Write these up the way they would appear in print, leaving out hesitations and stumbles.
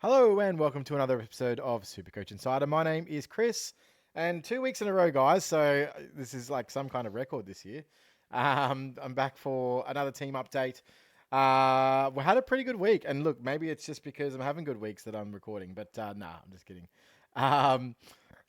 Hello and welcome to another episode of Supercoach Insider. My name is Chris, and 2 weeks in a row, guys. So this is like some kind of record this year. I'm back for another team update. We had a pretty good week, and look, maybe it's just because I'm having good weeks that I'm recording, but nah, I'm just kidding. Um,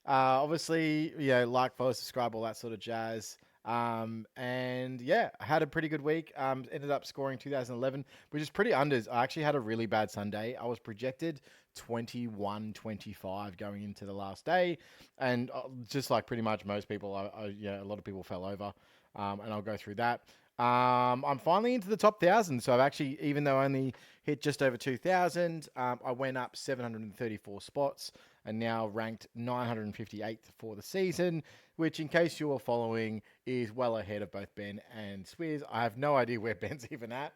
Obviously, like, follow, subscribe, all that sort of jazz. And yeah, I had a pretty good week. Ended up scoring 2011, which is pretty unders. I actually had a really bad Sunday. I was projected 21-25 going into the last day. And just like pretty much most people, a lot of people fell over. And I'll go through that. I'm finally into the top 1,000. So I've actually, even though I only hit just over 2,000, I went up 734 spots and now ranked 958th for the season, which, in case you are following, is well ahead of both Ben and Swizz. I have no idea where Ben's even at.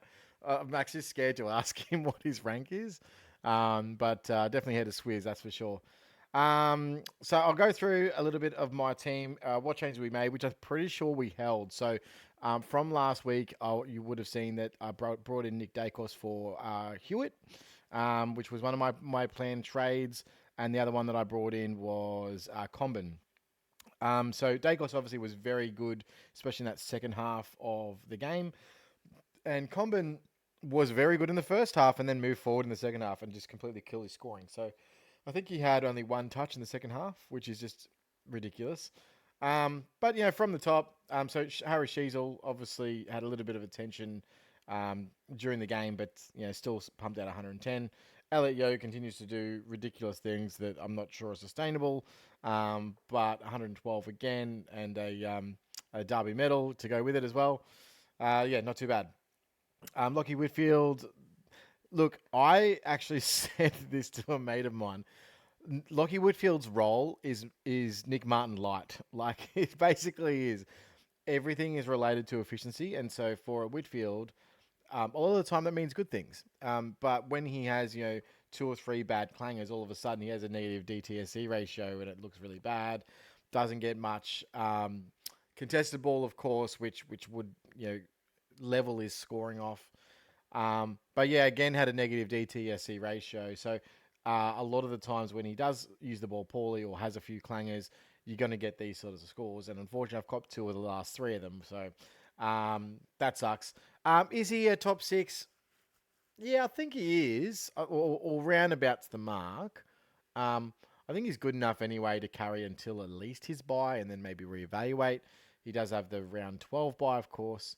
I'm actually scared to ask him what his rank is, but definitely ahead of Swizz, that's for sure. So I'll go through a little bit of my team, what changes we made, which I'm pretty sure we held. So from last week, you would have seen that I brought in Nick Dacos for Hewitt, which was one of my planned trades. And the other one that I brought in was Combin. So Dacos obviously was very good, especially in that second half of the game. And Combin was very good in the first half and then moved forward in the second half and just completely killed his scoring. So I think he had only one touch in the second half, which is just ridiculous. But from the top, so Harry Sheasel obviously had a little bit of attention during the game, but still pumped out 110. Elliot Yo continues to do ridiculous things that I'm not sure are sustainable, but 112 again and a Derby medal to go with it as well. Not too bad. Lockie Whitfield. Look, I actually said this to a mate of mine. Lockie Whitfield's role is Nick Martin light. Like, it basically is. Everything is related to efficiency, and so for a Whitfield, a lot of the time that means good things. But when he has two or three bad clangers, all of a sudden he has a negative DTSC ratio, and it looks really bad. Doesn't get much contested ball, of course, which would level his scoring off. But yeah, again, had a negative DTSC ratio. So a lot of the times when he does use the ball poorly or has a few clangers, you're going to get these sort of scores. And unfortunately, I've copped two of the last three of them. So that sucks. Is he a top six? Yeah, I think he is, or roundabouts the mark. I think he's good enough anyway to carry until at least his bye and then maybe reevaluate. He does have the round 12 bye, of course.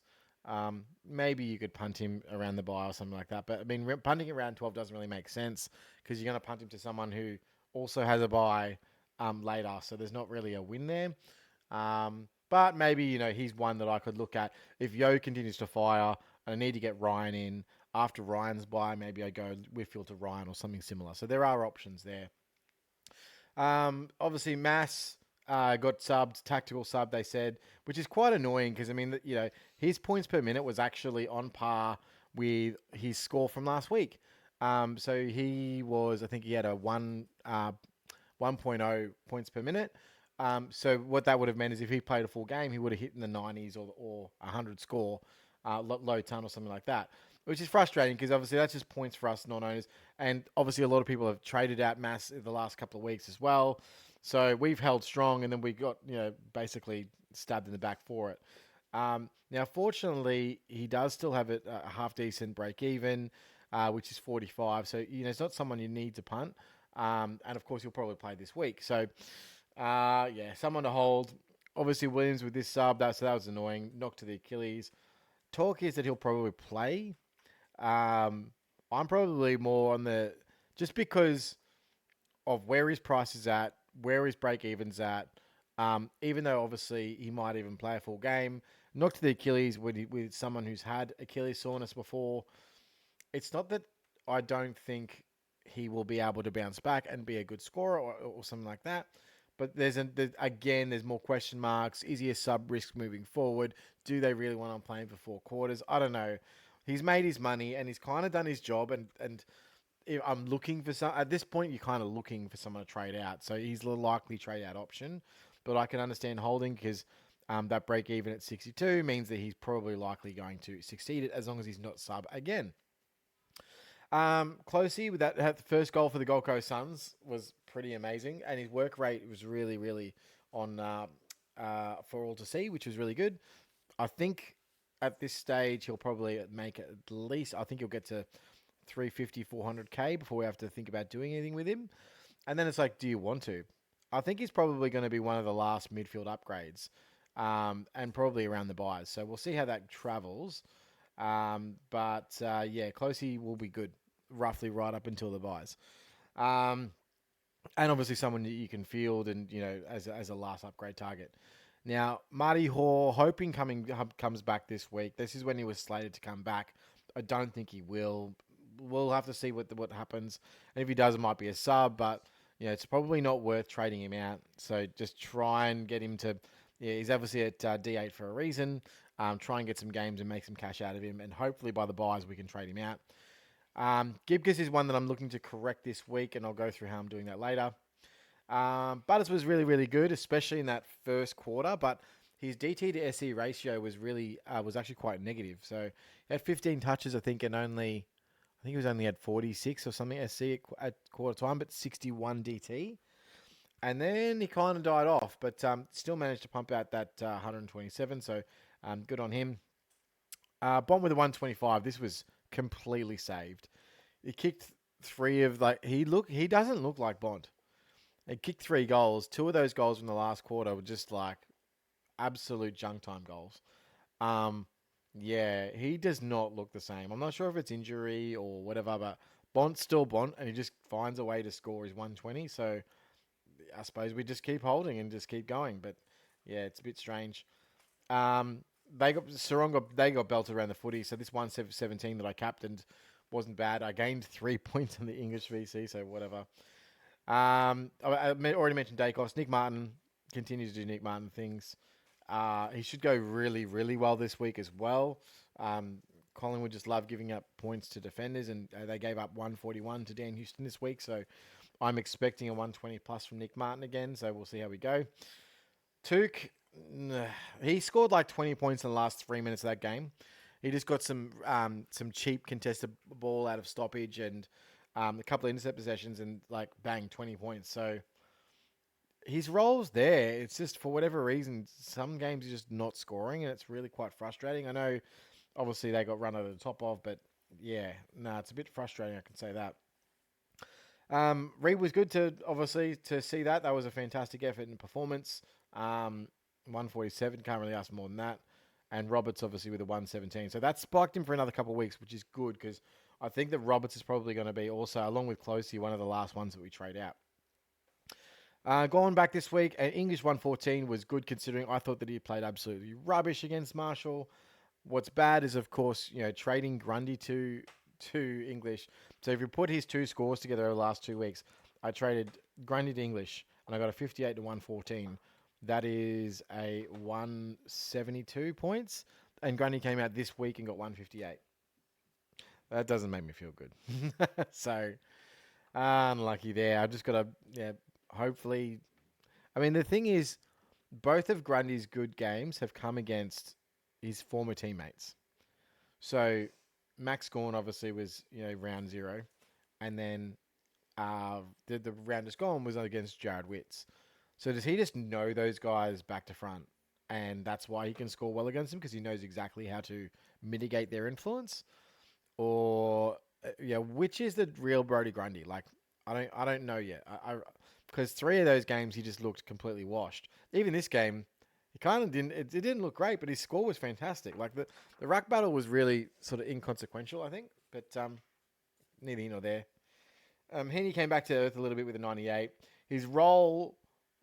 Maybe you could punt him around the bye or something like that. But I mean, punting around 12 doesn't really make sense because you're going to punt him to someone who also has a bye later. So there's not really a win there. But maybe, he's one that I could look at. If Yo continues to fire and I need to get Ryan in after Ryan's bye, maybe I go Whitfield to Ryan or something similar. So there are options there. Obviously, Mass got subbed, tactical sub, they said, which is quite annoying because, I mean, his points per minute was actually on par with his score from last week. So he was, I think he had a 1.0 points per minute. So what that would have meant is if he played a full game, he would have hit in the 90s or 100 score, low ton or something like that, which is frustrating because obviously that's just points for us non-owners. And obviously a lot of people have traded out Mass in the last couple of weeks as well. So we've held strong and then we got, basically stabbed in the back for it. Now, fortunately, he does still have a half decent break even, which is 45. So, it's not someone you need to punt. And of course, he'll probably play this week. So, someone to hold. Obviously, Williams with this sub, that was annoying. Knock to the Achilles. Talk is that he'll probably play. I'm probably more on the just because of where his price is at, where his break even's at. Even though obviously he might even play a full game, knock to the Achilles with someone who's had Achilles soreness before. It's not that I don't think he will be able to bounce back and be a good scorer or something like that. But there's more question marks. Is he a sub risk moving forward? Do they really want him playing for 4 quarters? I don't know. He's made his money and he's kind of done his job. And if I'm looking for some at this point. You're kind of looking for someone to trade out. So he's the likely trade out option. But I can understand holding because that break even at 62 means that he's probably likely going to succeed it as long as he's not sub again. Closey with that the first goal for the Gold Coast Suns was pretty amazing, and his work rate was really, really on for all to see, which was really good. I think at this stage he'll probably make at least. I think he'll get to 350, 400k before we have to think about doing anything with him. And then it's like, do you want to? I think he's probably going to be one of the last midfield upgrades, and probably around the buys. So we'll see how that travels. But yeah, Closey will be good, roughly right up until the buys. Um, and obviously someone that you can field and as a last upgrade target. Now Marty Hoare, hoping comes back this week. This is when he was slated to come back. I don't think he will. We'll have to see what happens, and if he does, it might be a sub. But it's probably not worth trading him out. So just try and get him to. Yeah, he's obviously at D8 for a reason. Try and get some games and make some cash out of him, and hopefully by the buys we can trade him out. Gibcus is one that I'm looking to correct this week, and I'll go through how I'm doing that later. Butters was really, really good, especially in that first quarter, but his DT to SE ratio was actually quite negative. So he had 15 touches, I think, and I think he was only at 46 or something SC at quarter time, but 61 DT. And then he kind of died off, but still managed to pump out that 127. So good on him. Bond with a 125. This was completely saved. He kicked three of he doesn't look like Bond. He kicked 3 goals. 2 of those goals from the last quarter were just like absolute junk time goals. Yeah, he does not look the same. I'm not sure if it's injury or whatever, but Bont's still Bont, and he just finds a way to score his 120. So I suppose we just keep holding and just keep going. But yeah, it's a bit strange. Um, they got belted around the footy. So this 117 that I captained wasn't bad. I gained 3 points on the English VC, so whatever. I already mentioned Dacos. Nick Martin continues to do Nick Martin things. He should go really, really well this week as well. Collingwood just love giving up points to defenders, and they gave up 141 to Dan Houston this week. So I'm expecting a 120 plus from Nick Martin again. So we'll see how we go. Took, he scored like 20 points in the last 3 minutes of that game. He just got some cheap contested ball out of stoppage and a couple of intercept possessions and like bang 20 points. So his role's there. It's just for whatever reason, some games he's just not scoring, and it's really quite frustrating. I know, obviously they got run over the top of, but yeah, it's a bit frustrating. I can say that. Reed was good to see that. That was a fantastic effort and performance. 147, can't really ask more than that. And Roberts obviously with a 117. So that spiked him for another couple of weeks, which is good because I think that Roberts is probably going to be also, along with Closey, one of the last ones that we trade out. Going back this week, English 114 was good considering I thought that he played absolutely rubbish against Marshall. What's bad is, of course, trading Grundy to English. So if you put his 2 scores together over the last 2 weeks, I traded Grundy to English, and I got a 58 to 114. That is a 172 points, and Grundy came out this week and got 158. That doesn't make me feel good. So unlucky there. I just got to, hopefully. I mean, the thing is, both of Grundy's good games have come against his former teammates. So Max Gorn obviously was, round 0. And then the round just gone was against Jared Witts. So does he just know those guys back to front? And that's why he can score well against them, because he knows exactly how to mitigate their influence? Or, which is the real Brody Grundy? Like, I don't know yet. Because 3 of those games he just looked completely washed. Even this game, he kind of didn't. It didn't look great, but his score was fantastic. Like the ruck battle was really sort of inconsequential, I think. But neither here nor there. Heaney came back to earth a little bit with a 98. His role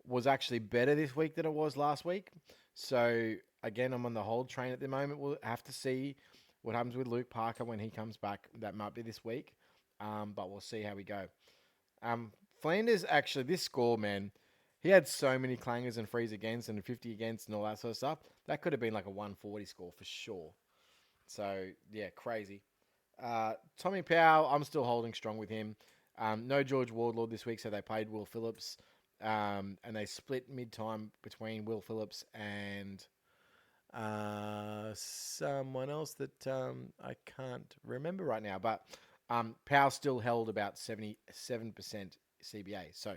was actually better this week than it was last week. So again, I'm on the hold train at the moment. We'll have to see what happens with Luke Parker when he comes back. That might be this week, but we'll see how we go. Flanders, actually, this score, man, he had so many clangers and frees against and 50 against and all that sort of stuff. That could have been like a 140 score for sure. So, yeah, crazy. Tommy Powell, I'm still holding strong with him. No George Wardlaw this week, so they played Will Phillips. And they split mid-time between Will Phillips and someone else that I can't remember right now. But Powell still held about 77% CBA, so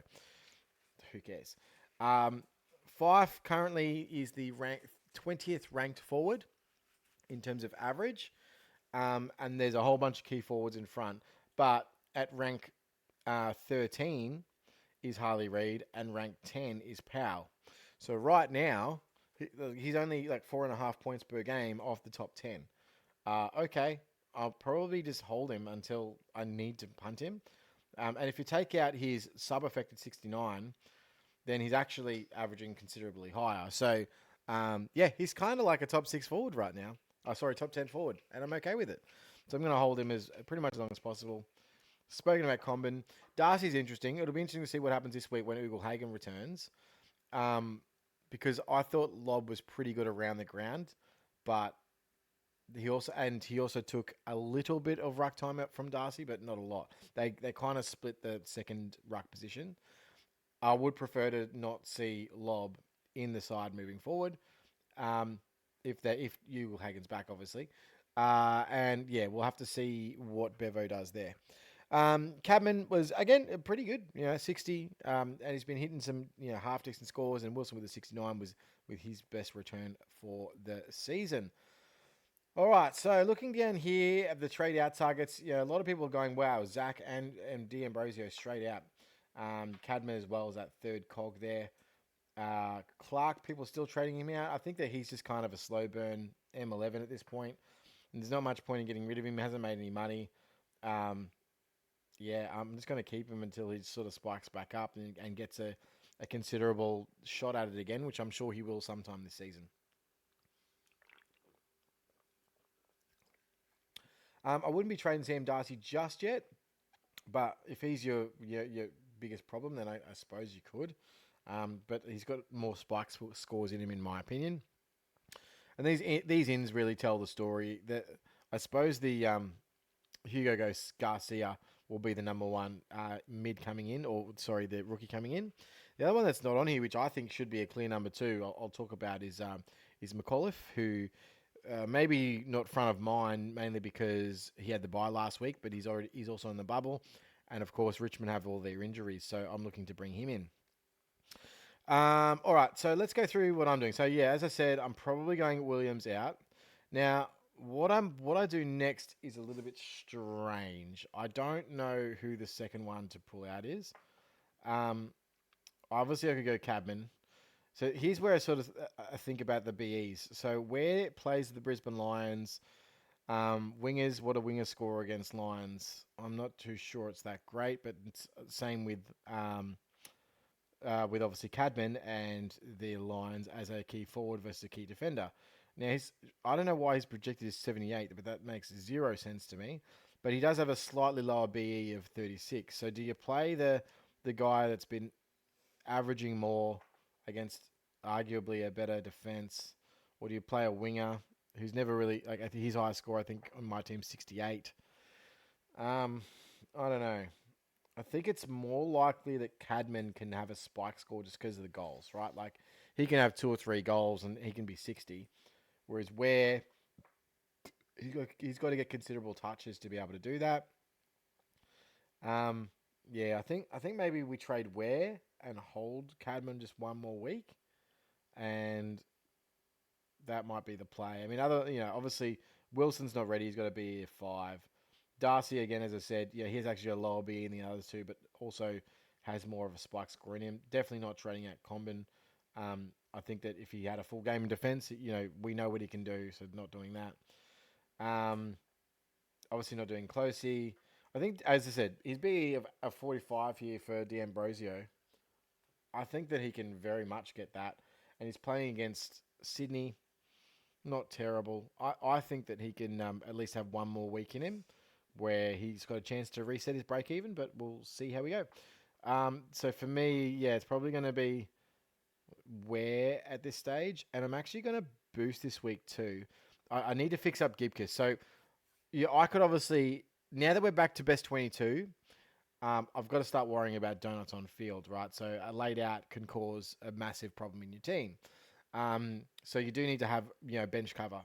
who cares? Um, Fife currently is the 20th ranked forward in terms of average, and there's a whole bunch of key forwards in front. But at rank 13 is Harley Reid, and rank 10 is Powell. So right now, he's only like 4.5 points per game off the top 10. Okay, I'll probably just hold him until I need to punt him. And if you take out his sub-affected 69, then he's actually averaging considerably higher. So, yeah, he's kind of like a top 6 forward right now. Oh, sorry, top 10 forward, and I'm okay with it. So I'm going to hold him as pretty much as long as possible. Spoken about Comben. Darcy's interesting. It'll be interesting to see what happens this week when Hagen returns. Because I thought Lob was pretty good around the ground, but he also took a little bit of ruck time out from Darcy, but not a lot. They kind of split the second ruck position. I would prefer to not see Lob in the side moving forward. If Hagen's back, obviously. And yeah, we'll have to see what Bevo does there. Cadman was again pretty good, 60, and he's been hitting some half decent scores. And Wilson with a 69 was with his best return for the season. All right, so looking down here at the trade out targets, a lot of people are going, wow, Zach and D'Ambrosio straight out. Cadman as well as that third cog there. Clark, people still trading him out. I think that he's just kind of a slow burn M11 at this point. And there's not much point in getting rid of him. He hasn't made any money. Yeah, I'm just going to keep him until he sort of spikes back up and gets a considerable shot at it again, which I'm sure he will sometime this season. I wouldn't be trading Sam Darcy just yet, but if he's your biggest problem, then I suppose you could. But he's got more spike scores in him, in my opinion. And these ins really tell the story. That I suppose the Hugo Garcia will be the number one mid coming in, the rookie coming in. The other one that's not on here, which I think should be a clear number two, I'll talk about is McAuliffe, who maybe not front of mind, mainly because he had the bye last week, but he's also in the bubble, and of course Richmond have all their injuries, so I'm looking to bring him in. All right, so let's go through what I'm doing. So yeah, as I said, I'm probably going Williams out. Now, what I do next is a little bit strange. I don't know who the second one to pull out is. Obviously, I could go Cadman. So here's where I sort of think about the BEs. So where it plays the Brisbane Lions, wingers, what do wingers score against Lions? I'm not too sure it's that great, but it's same with obviously Cadman and the Lions as a key forward versus a key defender. Now, I don't know why he's projected as 78, but that makes zero sense to me. But he does have a slightly lower BE of 36. So do you play the guy that's been averaging more against arguably a better defense, or do you play a winger who's never really I think his highest score I think on my team 68? I don't know. I think it's more likely that Cadman can have a spike score just because of the goals, right? Like he can have 2 or 3 goals and he can be 60, whereas Ware he's got to get considerable touches to be able to do that. Yeah, I think maybe we trade Ware and hold Cadman just one more week, and that might be the play. I mean, obviously Wilson's not ready. He's got to be 5. Darcy, again, as I said, he's actually a lower B in the others two, but also has more of a spike score in him. Definitely not trading out Comben. I think that if he had a full game in defence, we know what he can do, so not doing that. Obviously not doing Closey. I think, as I said, his BE of a 45 here for D'Ambrosio. I think that he can very much get that. And he's playing against Sydney. Not terrible. I think that he can at least have one more week in him where he's got a chance to reset his break even, but we'll see how we go. So for me, it's probably going to be Ware at this stage. And I'm actually going to boost this week too. I need to fix up Gibcus. So I could obviously, now that we're back to best 22, I've got to start worrying about donuts on field, right? So a laid out can cause a massive problem in your team. So you do need to have, bench cover.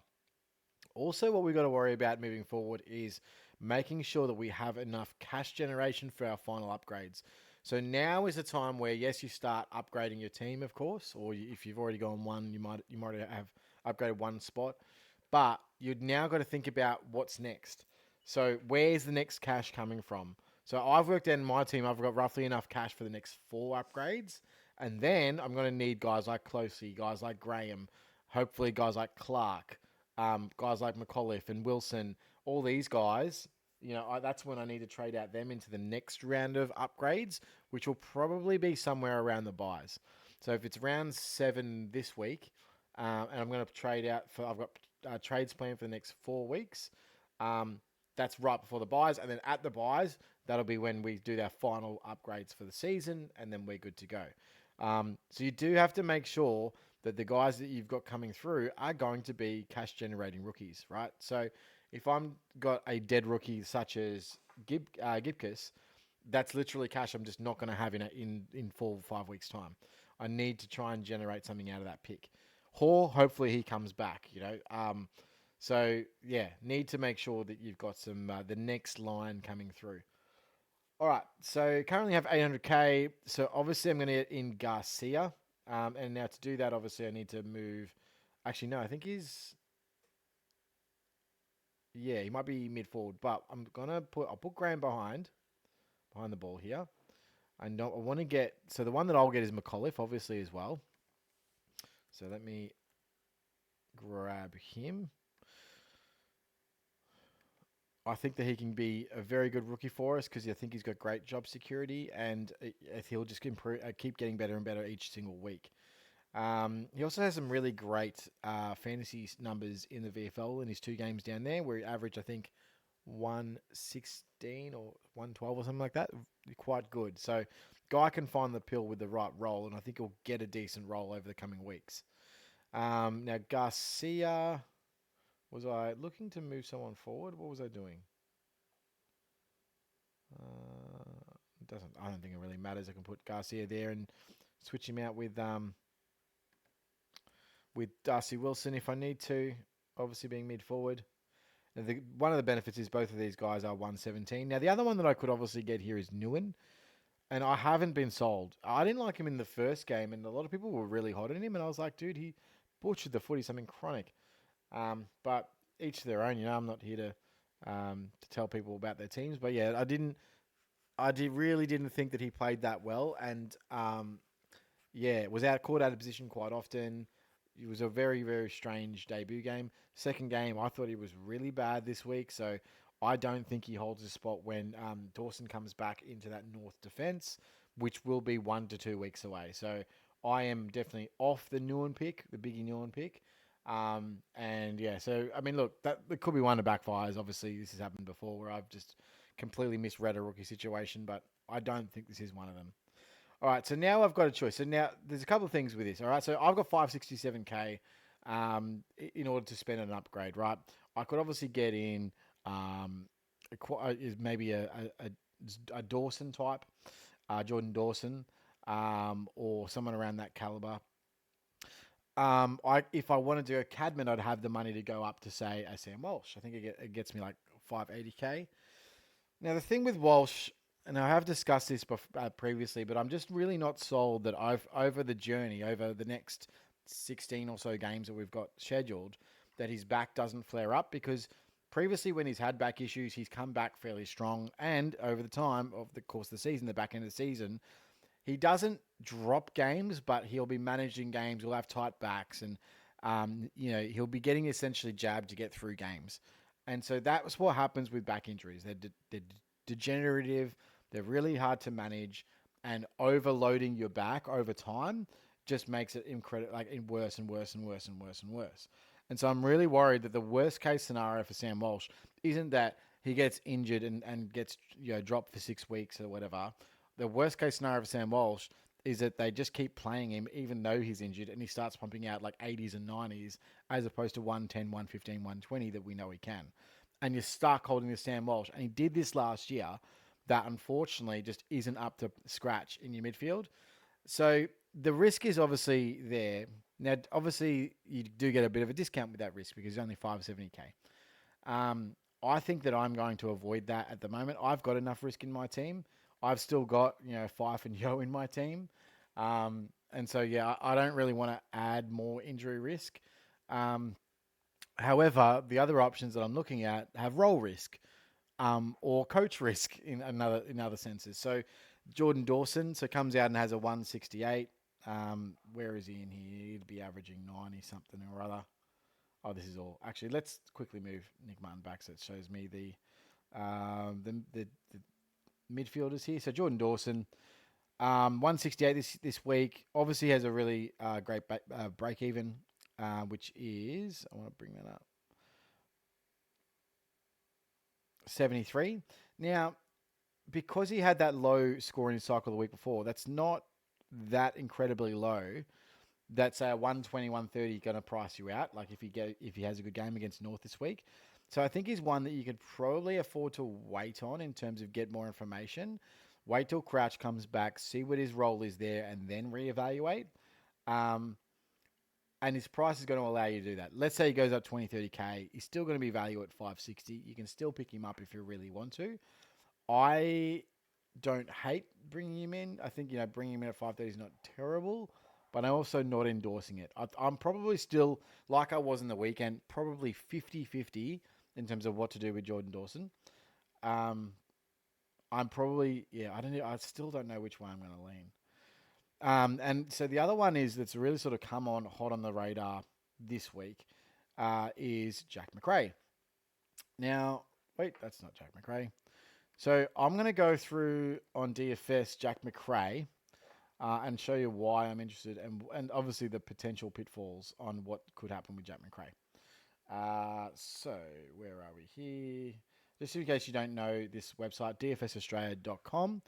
Also, what we've got to worry about moving forward is making sure that we have enough cash generation for our final upgrades. So now is the time where, yes, you start upgrading your team, of course, or if you've already gone one, you might have upgraded one spot, but you've now got to think about what's next. So where's the next cash coming from? So I've worked out in my team, I've got roughly enough cash for the next 4 upgrades. And then I'm going to need guys like Closey, guys like Graham, hopefully guys like Clark, guys like McAuliffe and Wilson, all these guys. That's when I need to trade out them into the next round of upgrades, which will probably be somewhere around the buys. So if it's round 7 this week, and I'm going to trade out I've got trades planned for the next 4 weeks. Um, that's right before the buys, and then at the buys, that'll be when we do our final upgrades for the season, and then we're good to go. So you do have to make sure that the guys that you've got coming through are going to be cash generating rookies, right? So if I'm got a dead rookie such as Gibcus, that's literally cash I'm just not going to have in 4 or 5 weeks time. I need to try and generate something out of that pick. Hopefully he comes back, So yeah, need to make sure that you've got some the next line coming through. All right, so currently have 800k. So obviously I'm going to get in Garcia, and now to do that, obviously I need to move. Actually, no, I think he might be mid forward, but I'll put Graham behind the ball here. I want to get, so the one that I'll get is McAuliffe, obviously as well. So let me grab him. I think that he can be a very good rookie for us because I think he's got great job security and he'll just keep getting better and better each single week. He also has some really great fantasy numbers in the VFL in his 2 games down there, where he averaged, I think, 116 or 112 or something like that. Quite good. So, guy can find the pill with the right role, and I think he'll get a decent role over the coming weeks. Now, Garcia, was I looking to move someone forward? What was I doing? I don't think it really matters. I can put Garcia there and switch him out with Darcy Wilson if I need to, obviously being mid forward. One of the benefits is both of these guys are 117. Now, the other one that I could obviously get here is Nguyen, and I haven't been sold. I didn't like him in the first game, and a lot of people were really hot on him, and I was like, dude, he butchered the footy, something chronic. But each to their own, I'm not here to tell people about their teams, but yeah, really didn't think that he played that well, and was caught out of position quite often. It was a very, very strange debut game. Second game, I thought he was really bad this week, so I don't think he holds a spot when Dawson comes back into that North defence, which will be 1 to 2 weeks away. So I am definitely off the Nguyen pick, the Biggie Nguyen pick. So I mean, look, that could be one of the backfires. Obviously, this has happened before where I've just completely misread a rookie situation, but I don't think this is one of them. All right, so now I've got a choice. So now there's a couple of things with this. All right, so I've got 567k in order to spend an upgrade. Right, I could obviously get in maybe a Dawson type, Jordan Dawson, or someone around that caliber. If I wanted to go Cadman, I'd have the money to go up to say a Sam Walsh. I think it gets me like 580k. Now the thing with Walsh, and I have discussed this previously, but I'm just really not sold that over the next 16 or so games that we've got scheduled, that his back doesn't flare up, because previously when he's had back issues, he's come back fairly strong, and over the time of the course of the season, the back end of the season, he doesn't drop games, but he'll be managing games. He'll have tight backs, and he'll be getting essentially jabbed to get through games. And so that's what happens with back injuries. They're degenerative. They're really hard to manage, and overloading your back over time just makes it worse and worse and worse and worse and worse. And so I'm really worried that the worst case scenario for Sam Walsh isn't that he gets injured and gets dropped for 6 weeks or whatever. The worst case scenario for Sam Walsh is that they just keep playing him even though he's injured, and he starts pumping out like 80s and 90s as opposed to 110, 115, 120 that we know he can. And you're stuck holding the Sam Walsh. And he did this last year. That unfortunately just isn't up to scratch in your midfield. So the risk is obviously there. Now, obviously, you do get a bit of a discount with that risk because it's only 570k. I think that I'm going to avoid that at the moment. I've got enough risk in my team. I've still got, Fife and Yo in my team. And so, yeah, I don't really want to add more injury risk. Um, However, the other options that I'm looking at have role risk, or coach risk in other senses. So Jordan Dawson comes out and has a 168. Where is he in here? He'd be averaging 90 something or other. Oh, this is all. Actually, let's quickly move Nick Martin back so it shows me the midfielders here. So Jordan Dawson, 168 this week. Obviously has a really great break even, which is, I want to bring that up, 73. Now, because he had that low score in his cycle the week before, that's not that incredibly low. That say a 120, 130 going to price you out. Like if he has a good game against North this week. So I think he's one that you could probably afford to wait on in terms of get more information. Wait till Crouch comes back, see what his role is there, and then reevaluate. Um, and his price is going to allow you to do that. Let's say he goes up 20, 30K. He's still going to be value at 560. You can still pick him up if you really want to. I don't hate bringing him in. I think, bringing him in at 530 is not terrible, but I'm also not endorsing it. I'm probably still, like I was in the weekend, probably 50-50 in terms of what to do with Jordan Dawson. I'm probably, I still don't know which way I'm going to lean. And so the other one that's really sort of come on hot on the radar this week is Jack Macrae. Now, wait, that's not Jack Macrae. So I'm going to go through on DFS Jack Macrae and show you why I'm interested and obviously the potential pitfalls on what could happen with Jack Macrae. So where are we here? Just in case you don't know this website, dfsaustralia.com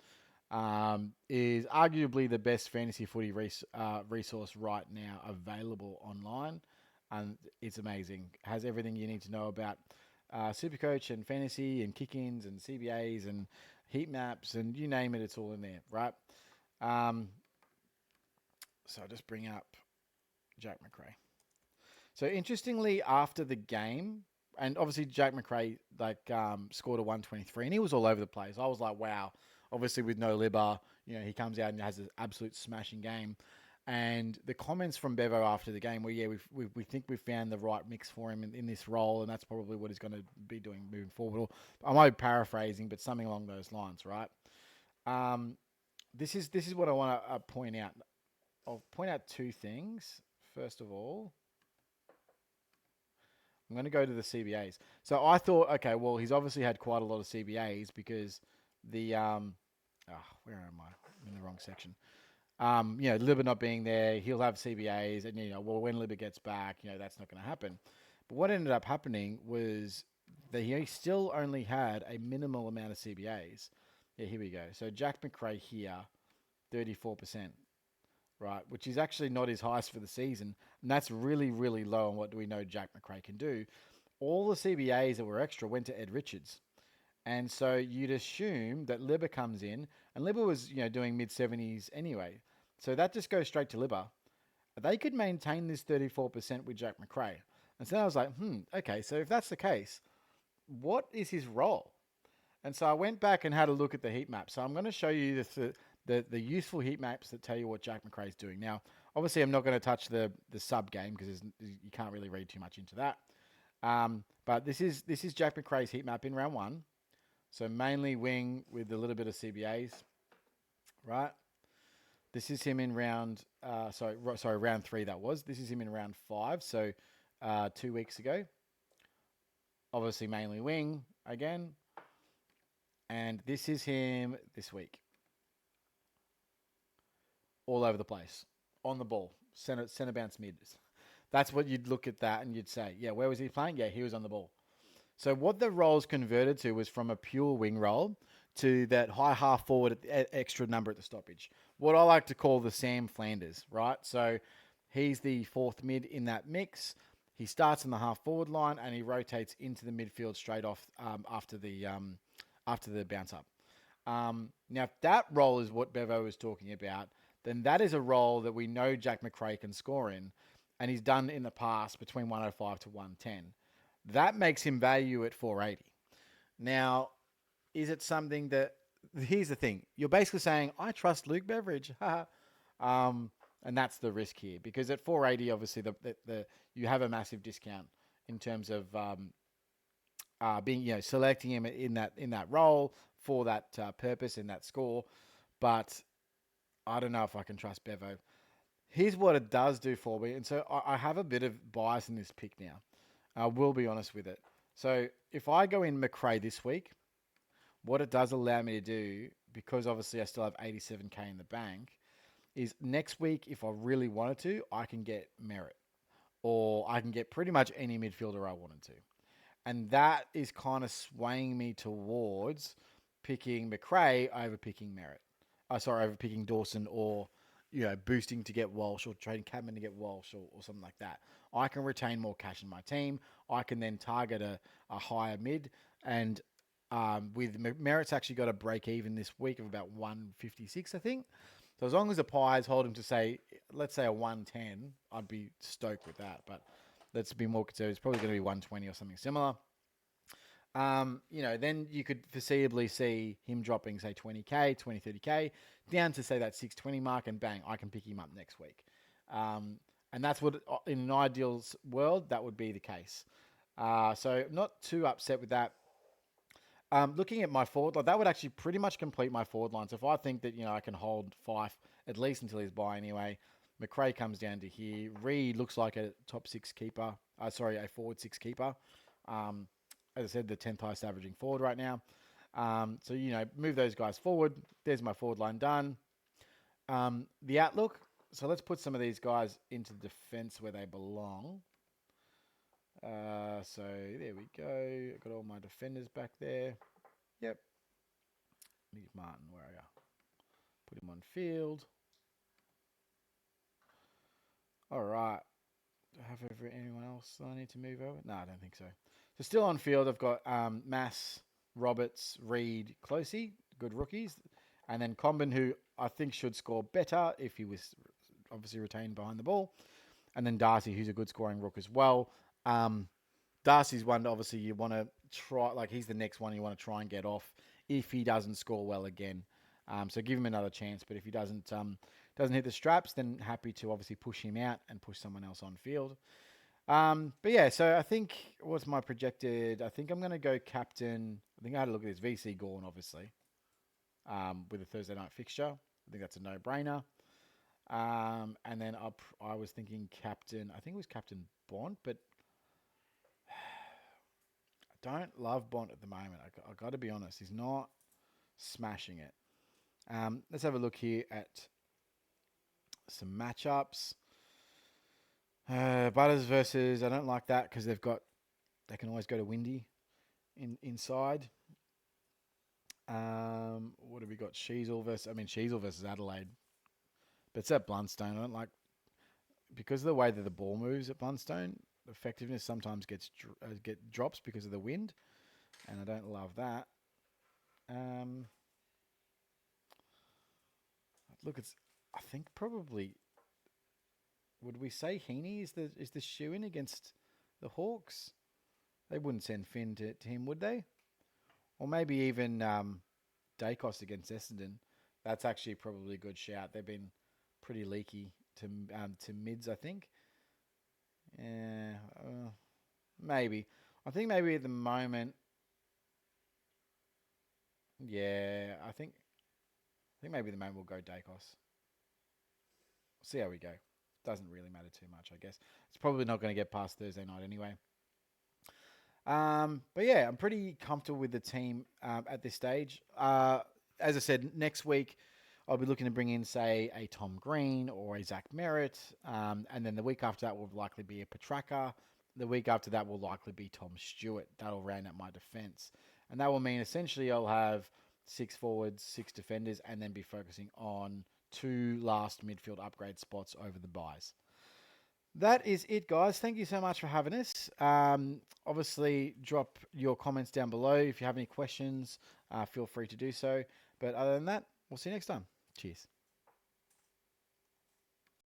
is arguably the best fantasy footy resource right now available online. And it's amazing. It has everything you need to know about Supercoach and fantasy and kick-ins and CBAs and heat maps and you name it, it's all in there, right? So I'll just bring up Jack Macrae. So interestingly, after the game, and obviously Jack Macrae scored a 123, and he was all over the place. I was like, wow. Obviously with no Libba, he comes out and has an absolute smashing game. And the comments from Bevo after the game were, we think we've found the right mix for him in this role, and that's probably what he's going to be doing moving forward. Or I might be paraphrasing, but something along those lines, right? This is what I want to point out. I'll point out two things. First of all, I'm going to go to the CBAs. So I thought, okay, well, he's obviously had quite a lot of CBAs because the where am I? I'm in the wrong section. Libba not being there, he'll have CBAs, and when Libba gets back, that's not going to happen. But what ended up happening was that he still only had a minimal amount of CBAs. Yeah, here we go. So Jack Macrae here, 34%, right, which is actually not his highest for the season, and that's really, really low on what do we know Jack Macrae can do. All the CBAs that were extra went to Ed Richards. And so you'd assume that Libba comes in, and Libba was, doing mid-70s anyway. So that just goes straight to Libba. They could maintain this 34% with Jack Macrae. And so I was like, okay, so if that's the case, what is his role? And so I went back and had a look at the heat map. So I'm going to show you the useful heat maps that tell you what Jack Macrae is doing. Now, obviously, I'm not going to touch the sub game because you can't really read too much into that. But this is Jack Macrae's heat map in round one. So mainly wing with a little bit of CBAs, right? This is him in round, round 3 that was. This is him in round 5, so 2 weeks ago. Obviously mainly wing again. And this is him this week. All over the place. On the ball. Center bounce mid. That's what you'd look at that and you'd say, yeah, where was he playing? Yeah, he was on the ball. So what the roles converted to was from a pure wing role to that high half forward extra number at the stoppage. What I like to call the Sam Flanders, right? So he's the fourth mid in that mix. He starts in the half forward line and he rotates into the midfield straight off after the bounce up. Now, if that role is what Bevo was talking about, then that is a role that we know Jack Macrae can score in, and he's done in the past between 105 to 110. That makes him value at 480. Now, is it something that? Here's the thing: you're basically saying, "I trust Luke Beveridge," and that's the risk here because at 480, obviously, the you have a massive discount in terms of being selecting him in that role for that purpose in that score, but I don't know if I can trust Bevo. Here's what it does do for me, and so I have a bit of bias in this pick now. I will be honest with it. So if I go in McRae this week, what it does allow me to do, because obviously I still have 87k in the bank, is next week if I really wanted to, I can get Merritt, or I can get pretty much any midfielder I wanted to. And that is kind of swaying me towards picking McRae over picking Merritt. Over picking Dawson, or boosting to get Walsh, or trading Cadman to get Walsh, or something like that. I can retain more cash in my team. I can then target a higher mid, and with Merritt's actually got a break even this week of about 156, I think. So as long as the Pies hold him to let's say a 110, I'd be stoked with that. But let's be more conservative. It's probably going to be 120 or something similar. Then you could foreseeably see him dropping, say, 20k, 20, 30k, down to, say, that 620 mark, and bang, I can pick him up next week. And that's what, in an ideal world, that would be the case. So not too upset with that. Looking at my forward line, that would actually pretty much complete my forward line. So if I think that, I can hold Fife at least until he's by anyway, McRae comes down to here. Reed looks like a top six keeper. A forward six keeper. As I said, the 10th highest averaging forward right now. So, move those guys forward. There's my forward line done. The outlook. So let's put some of these guys into defense where they belong. So there we go. Got all my defenders back there. Yep. Leave Martin, where are you? Put him on field. All right. Do I have anyone else that I need to move over? No, I don't think so. So still on field, I've got Mass, Roberts, Reed, Closey, good rookies. And then Comben, who I think should score better if he was obviously retained behind the ball. And then Darcy, who's a good scoring rook as well. Darcy's one, obviously, you want to try, he's the next one you want to try and get off if he doesn't score well again. So give him another chance. But if he doesn't hit the straps, then happy to obviously push him out and push someone else on field. But yeah, so I think what's my projected? I think I'm going to go captain. I think I had a look at this VC Gorn, obviously, with a Thursday night fixture. I think that's a no-brainer. And then I was thinking captain. I think it was Captain Bond, but I don't love Bond at the moment. I got to be honest, he's not smashing it. Let's have a look here at some matchups. Butters versus, I don't like that because they can always go to Windy inside. What have we got? Sheasel versus Adelaide. But it's at Blundstone. I don't like, because of the way that the ball moves at Blundstone, effectiveness sometimes get drops because of the wind, and I don't love that. Look, I think probably, would we say Heaney is the shoe-in against the Hawks? They wouldn't send Finn to him, would they? Or maybe even Dacos against Essendon. That's actually probably a good shout. They've been pretty leaky to mids, I think. Maybe. I think maybe at the moment, yeah, I think maybe at the moment we'll go Dacos. See how we go. Doesn't really matter too much, I guess. It's probably not going to get past Thursday night anyway. But yeah, I'm pretty comfortable with the team at this stage. As I said, next week I'll be looking to bring in, say, a Tom Green or a Zach Merritt. And then the week after that will likely be a Petraka. The week after that will likely be Tom Stewart. That'll round out my defense. And that will mean essentially I'll have 6 forwards, 6 defenders, and then be focusing on 2 last midfield upgrade spots over the buys. That is it, guys. Thank you so much for having us. Obviously, drop your comments down below. If you have any questions, feel free to do so. But other than that, we'll see you next time. Cheers.